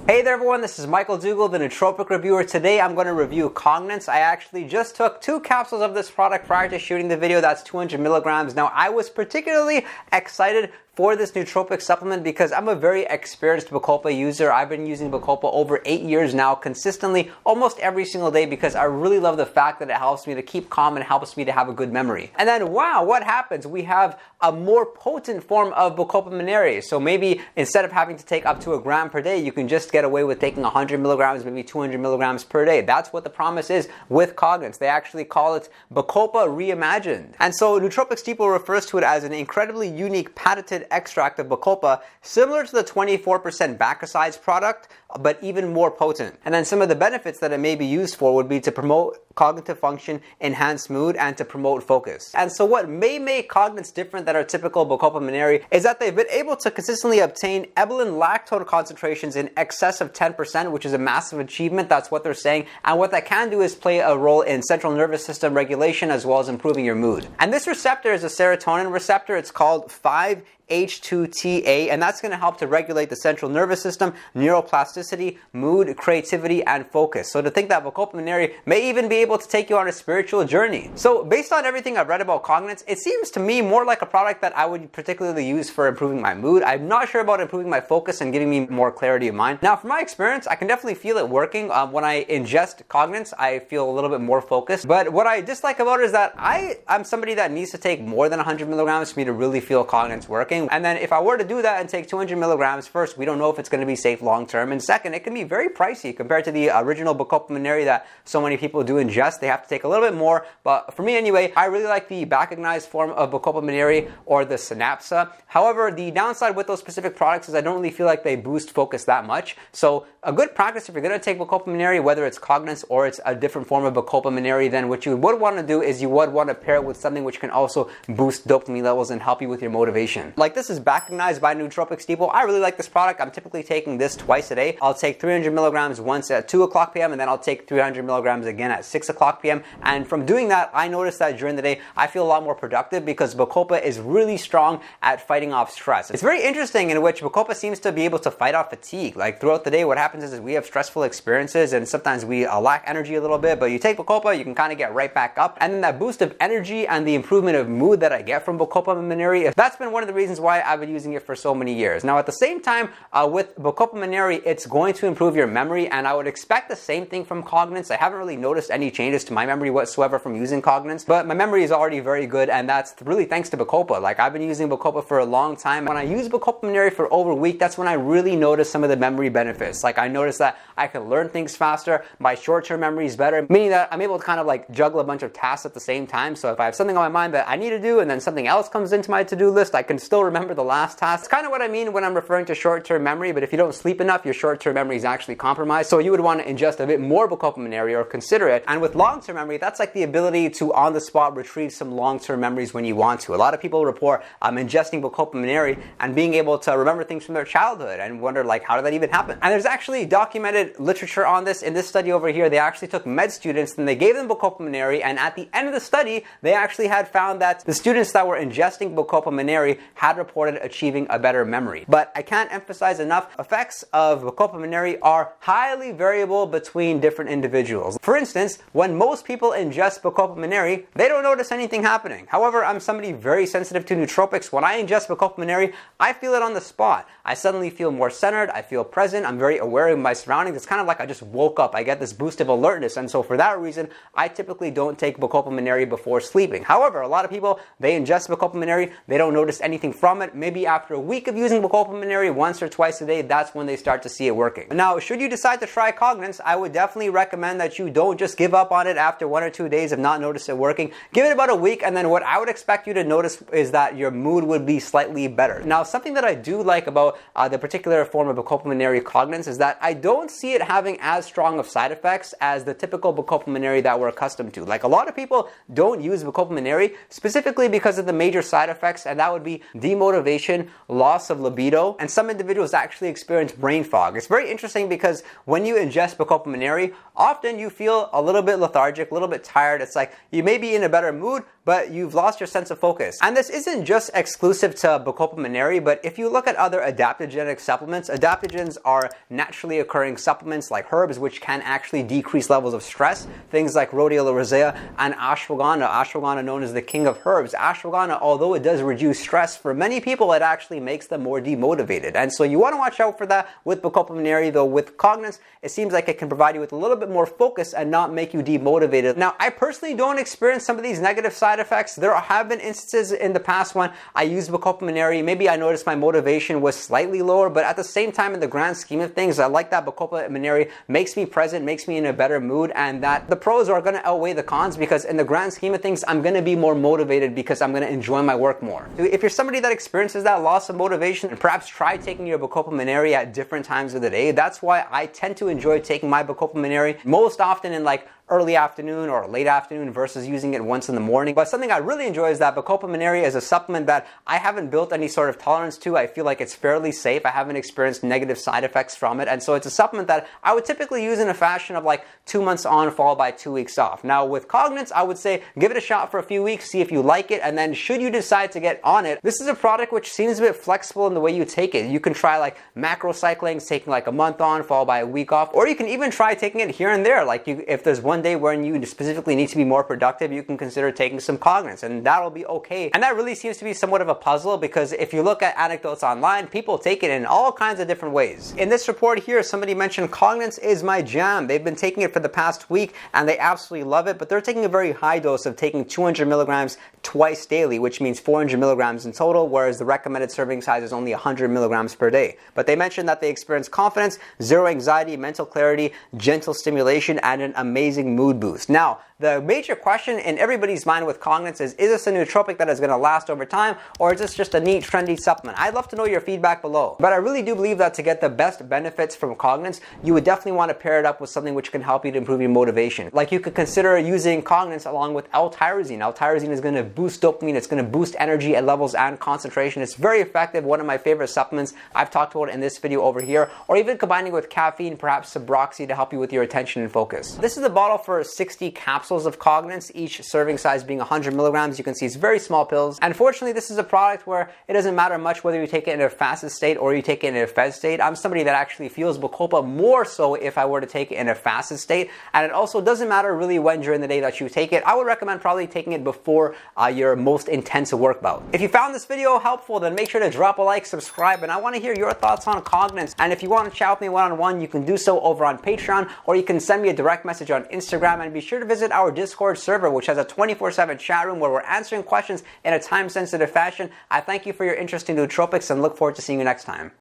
Hey there everyone, this is Michael Dougal, the Nootropic reviewer. Today I'm going to review Cognance. I actually just took 2 capsules of this product prior to shooting the video. That's 200 milligrams. Now I was particularly excited for this nootropic supplement because I'm a very experienced Bacopa user. I've been using Bacopa over 8 years now, consistently, almost every single day, because I really love the fact that it helps me to keep calm and helps me to have a good memory. And then, wow, what happens? We have a more potent form of Bacopa Monnieri. So maybe instead of having to take up to a gram per day, you can just get away with taking 100 milligrams, maybe 200 milligrams per day. That's what the promise is with Cognance. They actually call it Bacopa Reimagined. And so Nootropics Depot refers to it as an incredibly unique patented extract of Bacopa, similar to the 24% Bacosides product, but even more potent. And then some of the benefits that it may be used for would be to promote cognitive function, enhance mood, and to promote focus. And so what may make Cognance different than our typical Bacopa Monnieri is that they've been able to consistently obtain ebolin lactone concentrations in excess of 10%, which is a massive achievement. That's what they're saying. And what that can do is play a role in central nervous system regulation as well as improving your mood. And this receptor is a serotonin receptor. It's called 5-H2TA, and that's going to help to regulate the central nervous system, neuroplasticity, mood, creativity, and focus. So to think that Bacopa Monnieri may even be able to take you on a spiritual journey. So based on everything I've read about Cognance, it seems to me more like a product that I would particularly use for improving my mood. I'm not sure about improving my focus and giving me more clarity of mind. Now, from my experience, I can definitely feel it working. When I ingest Cognance, I feel a little bit more focused. But what I dislike about it is that I'm somebody that needs to take more than 100 milligrams for me to really feel Cognance working. And then if I were to do that and take 200 milligrams, first, we don't know if it's going to be safe long term. And second, it can be very pricey compared to the original Bacopa Monnieri that so many people do ingest. They have to take a little bit more. But for me anyway, I really like the Bacognised form of Bacopa Monnieri or the Synapsa. However, the downside with those specific products is I don't really feel like they boost focus that much. So a good practice if you're going to take Bacopa Monnieri, whether it's Cognance or it's a different form of Bacopa Monnieri, then what you would want to do is you would want to pair it with something which can also boost dopamine levels and help you with your motivation. Like this is Bacognised by Nootropics Depot. I really like this product. I'm typically taking this twice a day. I'll take 300 milligrams once at 2 o'clock p.m. and then I'll take 300 milligrams again at 6 o'clock p.m. And from doing that, I notice that during the day, I feel a lot more productive because Bacopa is really strong at fighting off stress. It's very interesting in which Bacopa seems to be able to fight off fatigue. Like throughout the day, what happens is we have stressful experiences and sometimes we lack energy a little bit, but you take Bacopa, you can kind of get right back up. And then that boost of energy and the improvement of mood that I get from Bacopa Monnieri, that's been one of the reasons why I've been using it for so many years. Now at the same time, with Bacopa Monnieri, it's going to improve your memory, and I would expect the same thing from Cognance. I haven't really noticed any changes to my memory whatsoever from using Cognance, but my memory is already very good, and that's really thanks to Bacopa. Like I've been using Bacopa for a long time. When I use Bacopa Monnieri for over a week, that's when I really notice some of the memory benefits. Like I notice that I can learn things faster, my short-term memory is better, meaning that I'm able to kind of like juggle a bunch of tasks at the same time. So if I have something on my mind that I need to do and then something else comes into my to-do list, I can still remember the last task. It's kind of what I mean when I'm referring to short-term memory, but if you don't sleep enough, your short-term memory is actually compromised. So you would want to ingest a bit more Bacopa Monnieri or consider it. And with long-term memory, that's like the ability to on the spot retrieve some long-term memories when you want to. A lot of people report ingesting Bacopa Monnieri and being able to remember things from their childhood and wonder like, how did that even happen? And there's actually documented literature on this. In this study over here, they actually took med students and they gave them Bacopa Monnieri, and at the end of the study, they actually had found that the students that were ingesting Bacopa Monnieri had reported achieving a better memory. But I can't emphasize enough, effects of Bacopa Monnieri are highly variable between different individuals. For instance, when most people ingest Bacopa Monnieri, they don't notice anything happening. However, I'm somebody very sensitive to nootropics. When I ingest Bacopa Monnieri, I feel it on the spot. I suddenly feel more centered, I feel present, I'm very aware of my surroundings. It's kind of like I just woke up. I get this boost of alertness, and so for that reason, I typically don't take Bacopa Monnieri before sleeping. However, a lot of people, they ingest Bacopa Monnieri, they don't notice anything from it. Maybe after a week of using Bacopa Monnieri once or twice a day, that's when they start to see it working. Now, should you decide to try Cognance, I would definitely recommend that you don't just give up on it after 1 or 2 days of not noticing it working. Give it about a week, and then what I would expect you to notice is that your mood would be slightly better. Now, something that I do like about the particular form of Bacopa Monnieri Cognance is that I don't see it having as strong of side effects as the typical Bacopa Monnieri that we're accustomed to. Like a lot of people don't use Bacopa Monnieri specifically because of the major side effects, and that would be demotivation, loss of libido, and some individuals actually experience brain fog. It's very interesting because when you ingest Bacopa Monnieri, often you feel a little bit lethargic, a little bit tired. It's like you may be in a better mood, but you've lost your sense of focus. And this isn't just exclusive to Bacopa Monnieri, but if you look at other adaptogenic supplements, adaptogens are naturally occurring supplements like herbs, which can actually decrease levels of stress. Things like rhodiola rosea and ashwagandha. Ashwagandha, known as the king of herbs. Ashwagandha, although it does reduce stress, for many people it actually makes them more demotivated. And so you want to watch out for that with Bacopa Monnieri, though with Cognance, it seems like it can provide you with a little bit more focus and not make you demotivated. Now, I personally don't experience some of these negative side effects. There have been instances in the past when I used Bacopa Monnieri. Maybe I noticed my motivation was slightly lower, but at the same time, in the grand scheme of things, I like that Bacopa Monnieri makes me present, makes me in a better mood, and that the pros are going to outweigh the cons, because in the grand scheme of things, I'm going to be more motivated because I'm going to enjoy my work more. If you're somebody that experiences that loss of motivation, perhaps try taking your Bacopa Monnieri at different times of the day. That's why I tend to enjoy taking my Bacopa Monnieri most often in like early afternoon or late afternoon versus using it once in the morning. But something I really enjoy is that Bacopa Monnieri is a supplement that I haven't built any sort of tolerance to. I feel like it's fairly safe. I haven't experienced negative side effects from it. And so it's a supplement that I would typically use in a fashion of like 2 months on followed by 2 weeks off. Now with Cognance, I would say give it a shot for a few weeks, see if you like it, and then should you decide to get on it, this is a product which seems a bit flexible in the way you take it. You can try like macro cycling, taking like a month on followed by a week off, or you can even try taking it here and there. Like if there's one day when you specifically need to be more productive, you can consider taking some Cognance, and that'll be okay. And that really seems to be somewhat of a puzzle, because if you look at anecdotes online, people take it in all kinds of different ways. In this report here, somebody mentioned Cognance is my jam. They've been taking it for the past week and they absolutely love it, but they're taking a very high dose of taking 200 milligrams twice daily, which means 400 milligrams in total, whereas the recommended serving size is only 100 milligrams per day. But they mentioned that they experience confidence, zero anxiety, mental clarity, gentle stimulation, and an amazing mood boost. Now, the major question in everybody's mind with Cognance is this a nootropic that is going to last over time, or is this just a neat, trendy supplement? I'd love to know your feedback below. But I really do believe that to get the best benefits from Cognance, you would definitely want to pair it up with something which can help you to improve your motivation. Like you could consider using Cognance along with L-tyrosine. L-tyrosine is going to boost dopamine, it's going to boost energy levels and concentration. It's very effective, one of my favorite supplements I've talked about in this video over here, or even combining with caffeine, perhaps Subroxy, to help you with your attention and focus. This is a bottle for 60 capsules of Cognance, each serving size being 100 milligrams. You can see it's very small pills. And fortunately, this is a product where it doesn't matter much whether you take it in a fasted state or you take it in a fed state. I'm somebody that actually feels Bacopa more so if I were to take it in a fasted state. And it also doesn't matter really when during the day that you take it. I would recommend probably taking it before your most intense work bout. If you found this video helpful, then make sure to drop a like, subscribe, and I want to hear your thoughts on Cognance. And if you want to chat with me one-on-one, you can do so over on Patreon, or you can send me a direct message on Instagram, and be sure to visit our Discord server, which has a 24/7 chat room where we're answering questions in a time-sensitive fashion. I thank you for your interest in nootropics and look forward to seeing you next time.